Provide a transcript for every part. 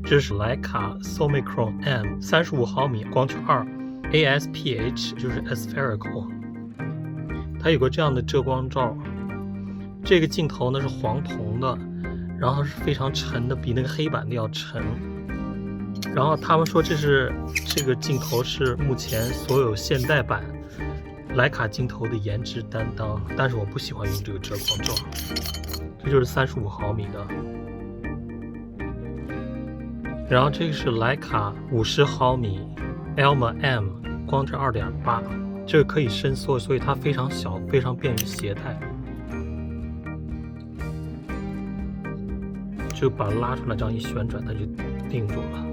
这是徕卡 Summicron M 35毫米光圈2 ASPH 就是 Aspherical， 它有个这样的遮光罩。这个镜头呢是黄铜的，然后是非常沉的，比那个黑板的要沉。然后他们说这个镜头是目前所有现代版徕卡镜头的颜值担当，但是我不喜欢用这个遮光罩。这就是35毫米的。然后这个是徕卡50毫米 Elma M 光圈 2.8， 这个可以伸缩，所以它非常小，非常便于携带。就把它拉出来，这样一旋转，它就定住了。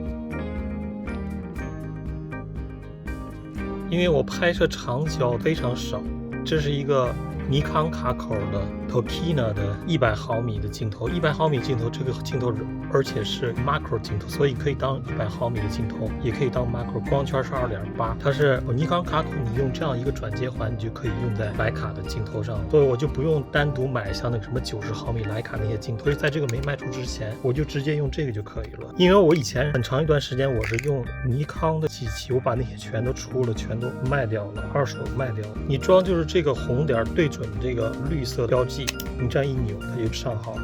因为我拍摄长焦非常少，这是一个尼康卡口的 Tokina 的100毫米的镜头，100毫米镜头，这个镜头而且是 macro 镜头，所以可以当100毫米的镜头，也可以当 macro。光圈是 2.8， 它是尼康卡口，你用这样一个转接环，你就可以用在徕卡的镜头上，所以我就不用单独买像那个什么90毫米徕卡那些镜头。所以在这个没卖出之前，我就直接用这个就可以了。因为我以前很长一段时间我是用尼康的机器，我把那些全都出了，全都卖掉了，二手卖掉了。你装就是这个红点对准这个绿色标记，你这样一扭，它就上好了。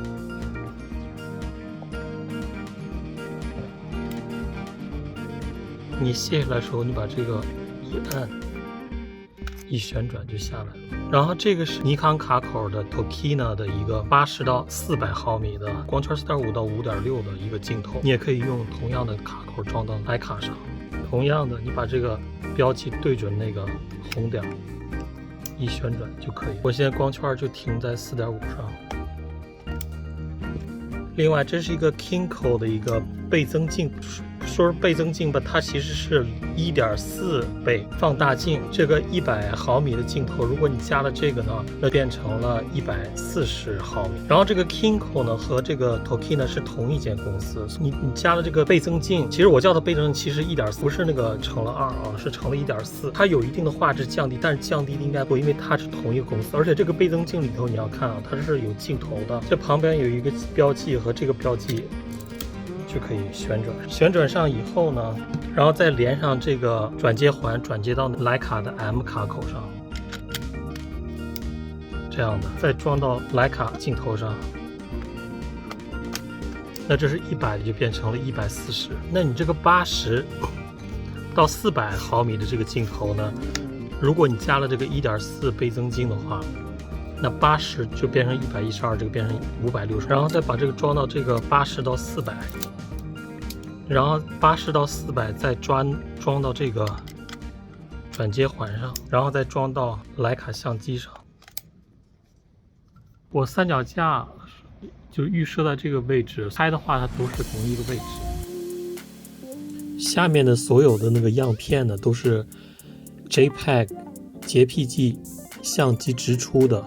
你卸下来的时候，你把这个一按，一旋转就下来了。然后这个是尼康卡口的 Tokina 的一个80到400毫米的光圈4.5到5.6的一个镜头，你也可以用同样的卡口装到徕卡上。同样的，你把这个标记对准那个红点，一旋转就可以。我现在光圈就停在4.5上。另外，这是一个 Kinko 的一个倍增镜。说是倍增镜吧，它其实是1.4倍放大镜。这个100毫米的镜头，如果你加了这个呢，那变成了140毫米。然后这个 Kinko 呢和这个 Tokina 是同一间公司，你加了这个倍增镜，其实我叫它倍增镜，其实1.4不是那个乘了2啊，是乘了1.4。它有一定的画质降低，但是降低的应该不，因为它是同一个公司。而且这个倍增镜里头你要看啊，它是有镜头的，这旁边有一个标记和这个标记。就可以旋转，旋转上以后呢，然后再连上这个转接环，转接到徕卡的 M 卡口上，这样的，再装到徕卡镜头上，那这是100就变成了140。那你这个80到400毫米的这个镜头呢，如果你加了这个1.4倍增镜的话，那80就变成112，这个变成560，然后再把这个装到这个80到400。然后80到400再装到这个转接环上，然后再装到徕卡相机上。我三脚架就预设在这个位置，拍的话它都是同一个位置。下面的所有的那个样片呢，都是 JPEG 洁癖机相机直出的。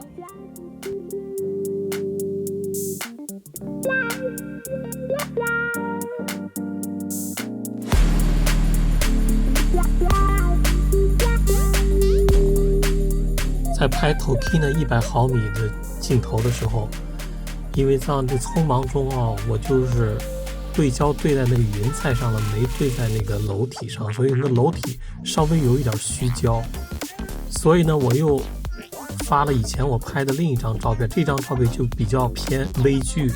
在拍 Tokina 100毫米的镜头的时候，因为在这匆忙中啊，我就是对焦对在那个云彩上了，没对在那个楼体上，所以那个楼体稍微有一点虚焦。所以呢，我又发了以前我拍的另一张照片，这张照片就比较偏微距，